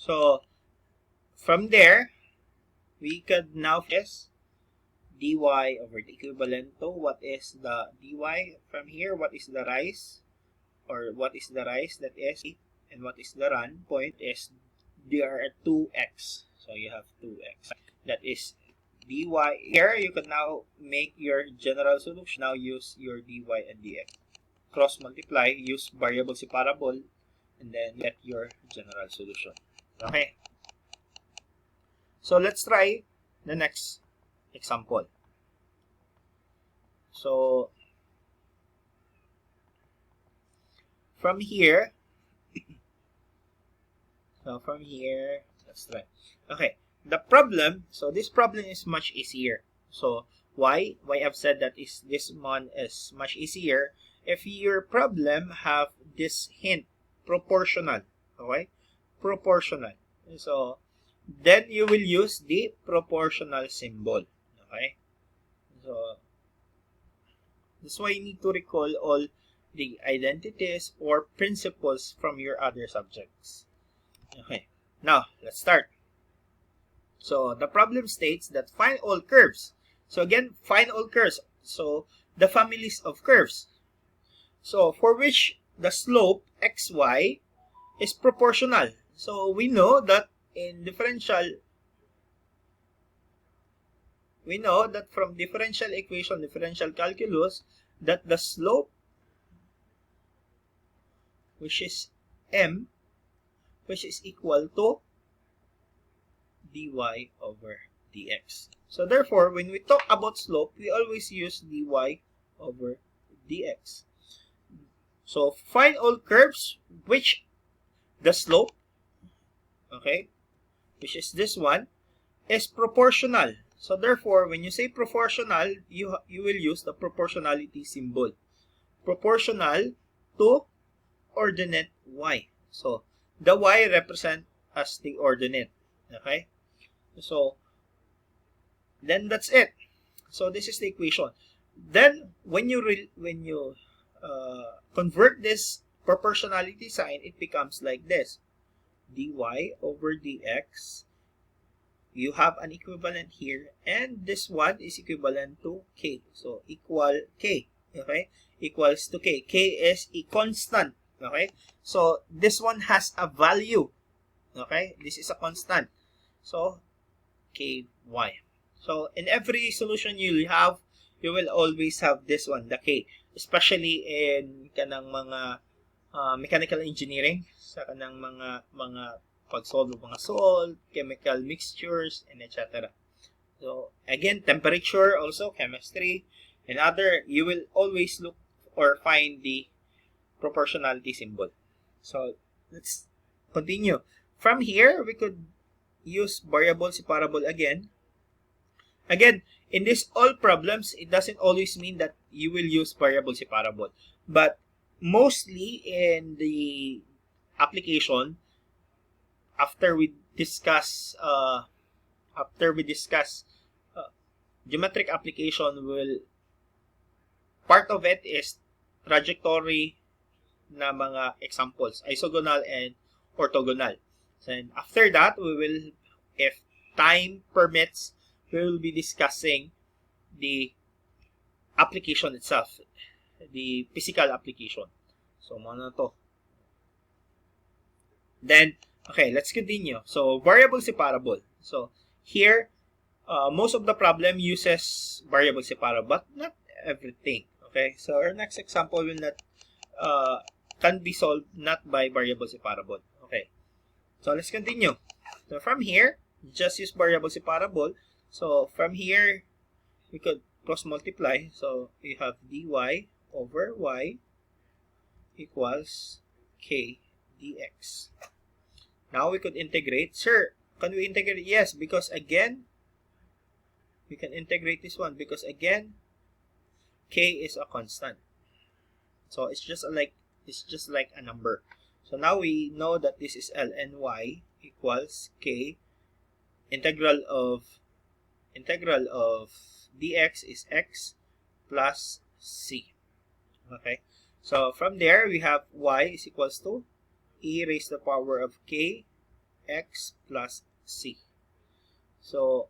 So from there, we could now guess dy over the equivalent to what is the dy from here, what is the rise, or what is the rise, that is, and what is the run point is there are 2x. So you have 2x. That is dy. Here, you can now make your general solution. Now use your dy and dx. Cross multiply, use variable separable, and then get your general solution. Okay. So let's try the next example. So from here, let's try. Okay, the problem, so this problem is much easier. So why I've said that is this one is much easier if your problem have this hint, proportional. Okay, proportional. So then you will use the proportional symbol. Okay, so that's why you need to recall all the identities or principles from your other subjects. Okay, now let's start. So the problem states that find all curves. So again, find all curves. So the families of curves. So for which the slope xy is proportional. So we know that in differential, we know that from differential equation, differential calculus, that the slope, which is m, which is equal to dy over dx. So therefore, when we talk about slope, we always use dy over dx. So find all curves which the slope, okay, which is this one, is proportional. So therefore, when you say proportional, you will use the proportionality symbol. Proportional to ordinate y. So the y represent as the ordinate. Okay? So then that's it. So this is the equation. Then when you convert this proportionality sign, it becomes like this: dy over dx. You have an equivalent here, and this one is equivalent to k. So equal k. Okay, equals to k. K is a constant. Okay, so this one has a value. Okay, this is a constant. So ky. So in every solution you will always have this one, the k, especially in kanang mga mechanical engineering, sa kanang mga pag-solve ng mga salt, chemical mixtures, and etc. So again, temperature, also chemistry, and other, you will always look or find the proportionality symbol. So let's continue. From here, we could use variable separable again. Again, in this all problems, it doesn't always mean that you will use variable separable. But mostly in the application, after we discuss geometric application, part of it is trajectory na mga examples, isogonal and orthogonal. And after that, we will, if time permits, we will be discussing the application itself, the physical application. So, muna to. Then, okay, let's continue. So, variable separable. So, here, most of the problem uses variable separable, but not everything. Okay, so our next example will not can be solved not by variable separable. Okay, so let's continue. So from here, just use variable separable. So from here, we could cross multiply. So we have dy over y equals k dx. Now we could integrate. Sir, can we integrate? Yes, because again, we can integrate this one because again, k is a constant. So it's just like a number. So now we know that this is ln y equals k. Integral of dx is x plus c. Okay. So from there we have y is equals to e raised to the power of k x plus c. So,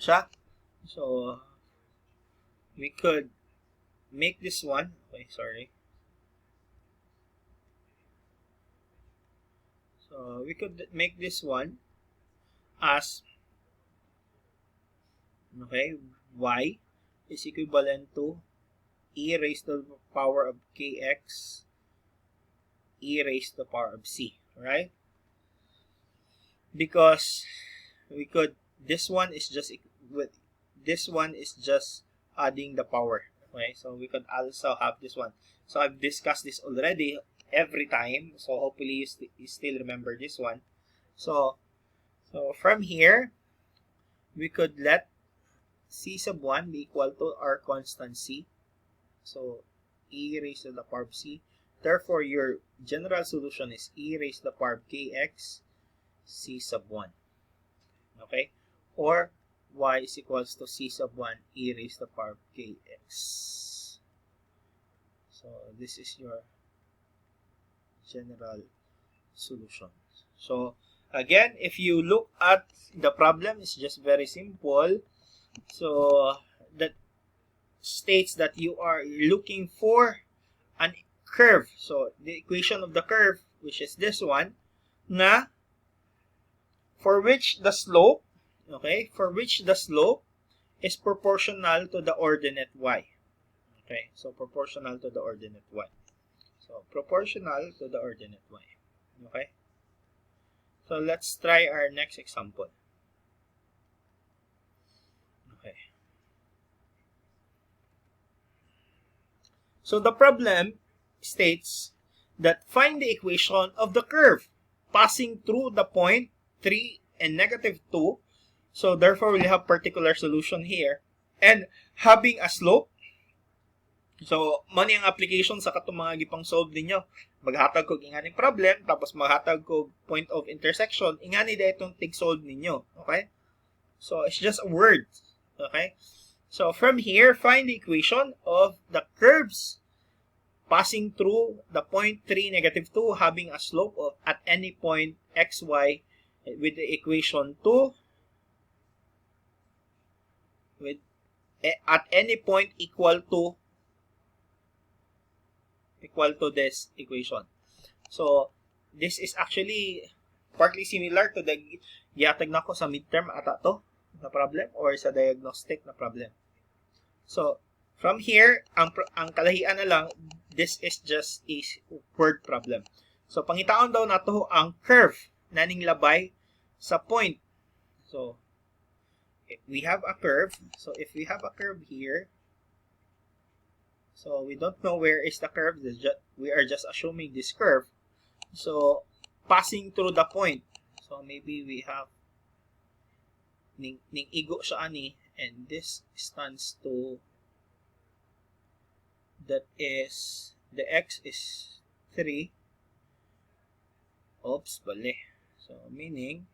siya. So, we could make this one. Okay, sorry. So, we could make this one as, okay, y is equivalent to e raised to the power of kx e raised to the power of c, right? Because we could, this one is just adding the power. Okay, so we could also have this one. So I've discussed this already every time, so hopefully you still remember this one. So from here we could let c sub 1 be equal to our constant c, so e raised to the power of c. Therefore your general solution is e raised to the power of kx c sub 1. Okay, or y is equals to c sub 1 e raised to the power of kx. So this is your general solution. So again, if you look at the problem, it's just very simple. So that states that you are looking for an curve. So the equation of the curve, which is this one, na for which the slope, okay, for which the slope is proportional to the ordinate y. Okay, so proportional to the ordinate y. So proportional to the ordinate y. Okay. So let's try our next example. Okay. So the problem states that find the equation of the curve passing through the point 3 and negative 2. So therefore, we'll have particular solution here. And having a slope. So, mani ang application sa katong mga gipang solve ninyo. Maghatag kog ingani problem, tapos maghatag kog point of intersection, ingani da itong tig-solve ninyo. Okay? So, it's just a word. Okay? So, from here, find the equation of the curves passing through the point 3, negative 2, having a slope of at any point xy with the equation 2 with at any point equal to this equation. So, this is actually partly similar to the gihatag nako sa midterm ata to na problem or sa diagnostic na problem. So, from here, ang kalahian na lang, this is just a word problem. So, pangitaon daw nato ang curve naning labay sa point. So, if we have a curve. So, if we have a curve here, so we don't know where is the curve. We are just assuming this curve. So, passing through the point. So, maybe we have ning igo siya ani, and this stands to, that is, the x is 3. Oops, bali. So, meaning,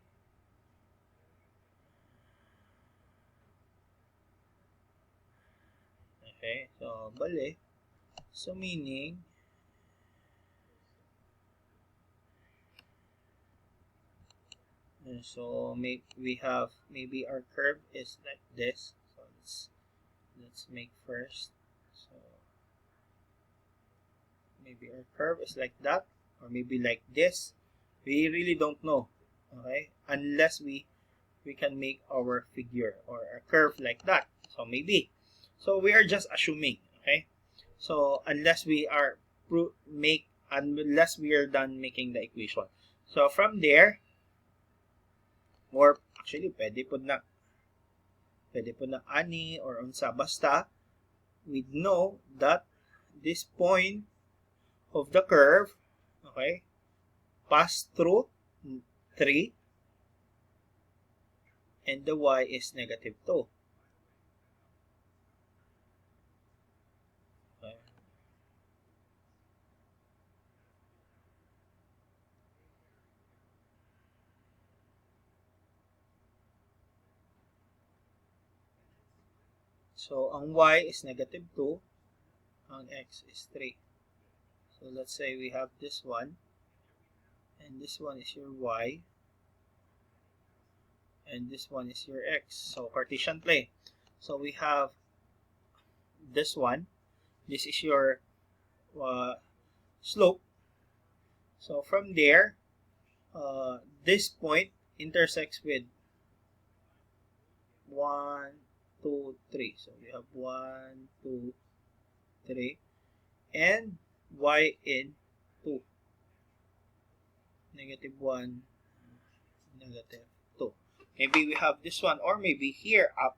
okay, so, bali. So, meaning, so we have, maybe our curve is like this. So, let's make first. So, maybe our curve is like that, or maybe like this. We really don't know, okay, unless we can make our figure or a curve like that. So maybe, so we are just assuming, okay. So unless we are done making the equation. So from there, or actually pwede po na ani or unsa, basta we know that this point of the curve, okay, pass through 3 and the y is negative 2. Okay. So, ang y is negative 2, ang x is 3. So, let's say we have this one. and this one is your y, and this one is your x. So Cartesian plane. So we have this one. This is your slope. So from there, this point intersects with 1, 2, 3. So we have 1, 2, 3, and y in 2. Negative 1, negative 2. Maybe we have this one, or maybe here, up,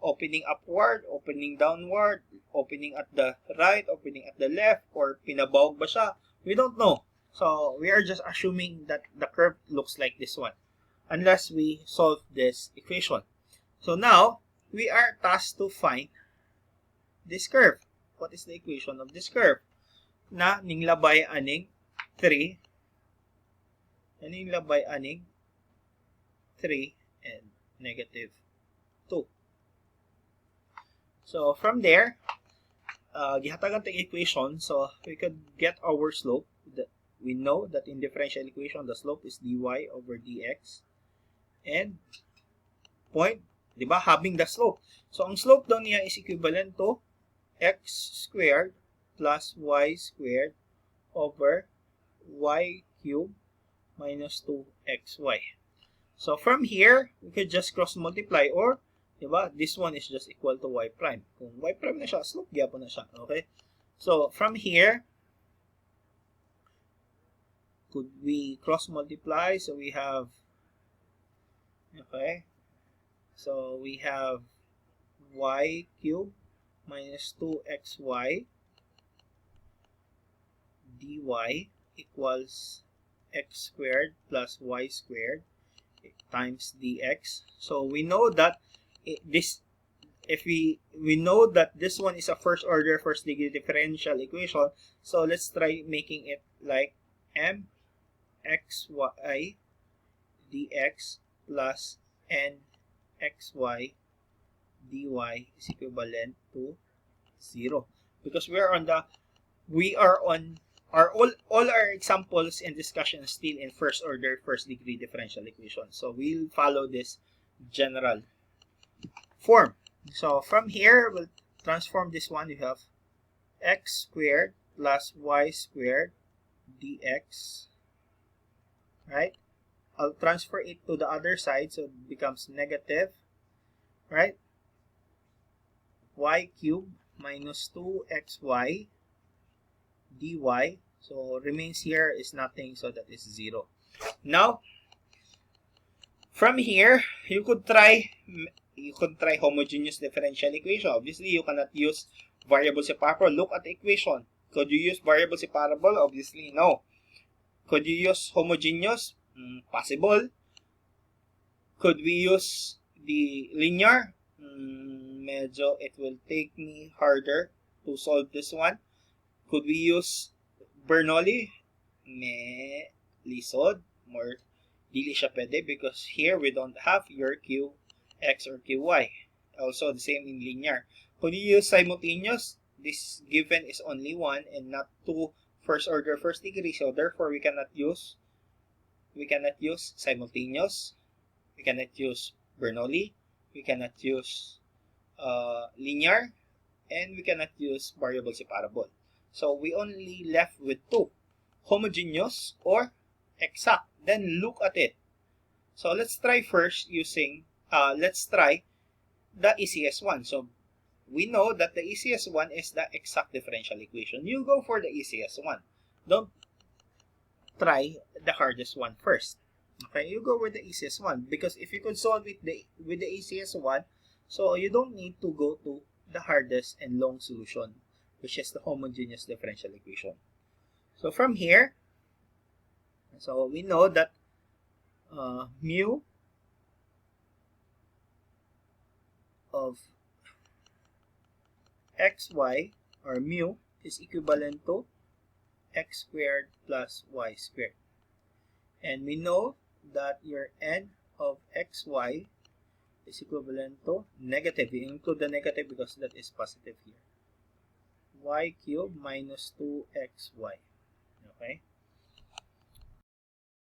opening upward, opening downward, opening at the right, opening at the left, or pinabawag ba siya? We don't know. So we are just assuming that the curve looks like this one, unless we solve this equation. So now, we are tasked to find this curve. What is the equation of this curve? Na ninglabay aning 3, and ninglabay aning 3 and negative 2. So from there, gihatagan tayong equation, so we could get our slope. We know that in differential equation, the slope is dy over dx. And point, di ba, having the slope. So ang slope daw niya is equivalent to x squared plus y squared over y cubed minus 2xy. So from here, we could just cross multiply, or diba, this one is just equal to y prime. Kung y prime na siya, slope gyapon na siya. Okay? So from here, could we cross multiply? So we have, okay, so we have y cubed minus 2xy dy equals x squared plus y squared times dx. So we know that this, if we know that this one is a first order, first degree differential equation, so let's try making it like mxy dx plus nxy dy is equivalent to 0, because we are on all our examples and discussions still in first order, first degree differential equation. So we'll follow this general form. So from here, we'll transform this one. You have x squared plus y squared dx, right? I'll transfer it to the other side, so it becomes negative, right? Y cubed minus 2xy dy. So remains here is nothing, so that is 0. Now, from here, you could try homogeneous differential equation. Obviously, you cannot use variable separable. Look at the equation. Could you use variable separable? Obviously, no. Could you use homogeneous? Possible. Could we use the linear? Medyo it will take me harder to solve this one. Could we use Bernoulli? Lisod. More dili siya pwede, because here we don't have your qx or qy. Also the same in linear. Could you use simultaneous? This given is only 1 and not 2 first order, first degree, so therefore we cannot use simultaneous. We cannot use Bernoulli. We cannot use linear, and we cannot use variable separable. So we only left with 2, homogeneous or exact. Then look at it. So let's try first using, let's try the easiest one. So we know that the easiest one is the exact differential equation. You go for the easiest one. Don't try the hardest one first. Okay, you go with the easiest one, because if you could solve it with the easiest one, so you don't need to go to the hardest and long solution, which is the homogeneous differential equation. So from here, so we know that mu of xy, or mu, is equivalent to x squared plus y squared. And we know that your n of xy is equivalent to negative. We include the negative because that is positive here. Y cubed minus 2xy. Okay?